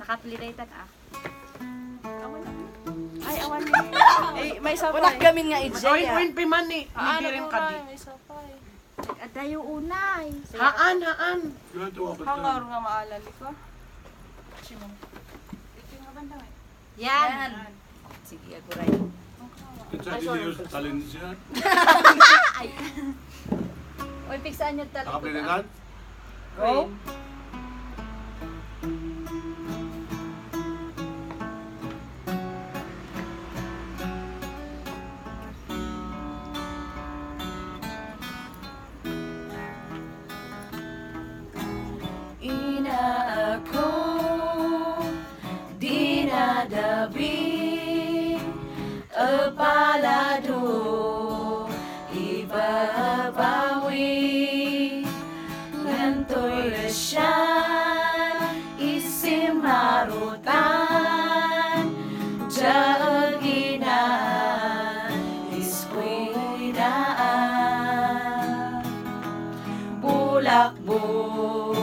Nakapilitan ah. Ay, awan niya. Eh, may isa pa. Wala gamin nga ije. Awin pa man ni. Ano Bibirin ko ka na, di. may isa pa eh. Adayo unay. Haan. Hangar nga maalala ko. Simon. Yan. Sige, ako rin. Talin siya. Uy, piksaan nyo talo. Nakapilitan? Go. Ina ako dinadabi apalado ibabawi ngantoy lesyan isimarutan jagina iskuidaan bulakbol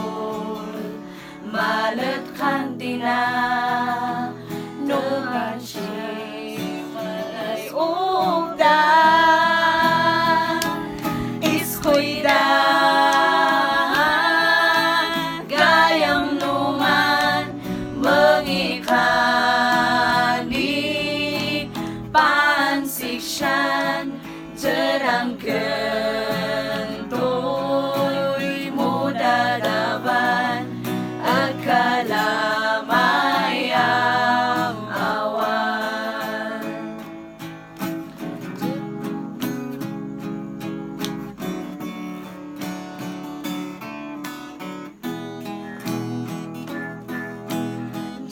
malet kantina nungan siya ugda iskuida gayam numan mengikani pansiksyan jerang gentoy mudadaban akalamayang awan.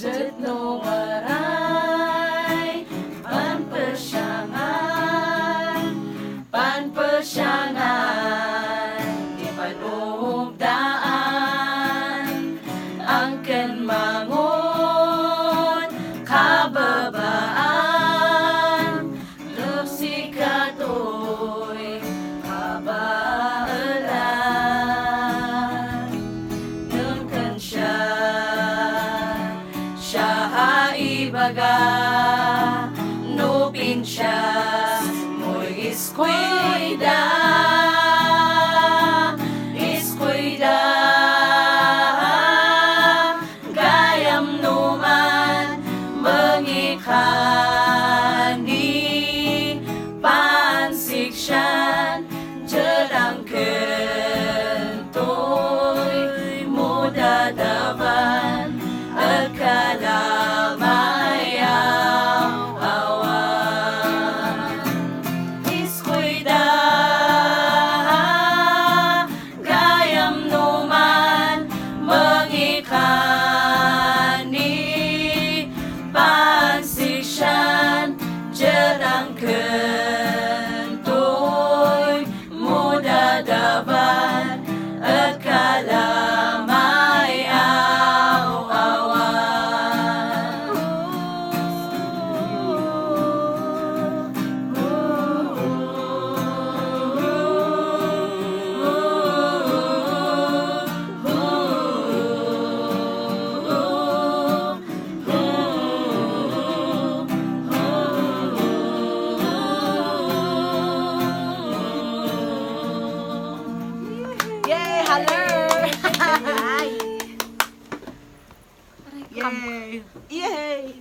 Jet no maray panpesyangan di panugdaan angken mangon kababaan leksikatoy kabaalan nungken siya ibaga nupin siya mo'y iskwida gayam numan mengikani pansiksyan jerang kentoy mudadaban akalamayang awan. Iskuida gayam numan mengikani pansiksyan jerang kentoy mudadaban akalamayang awan. Yay, haler! Yay! Yay!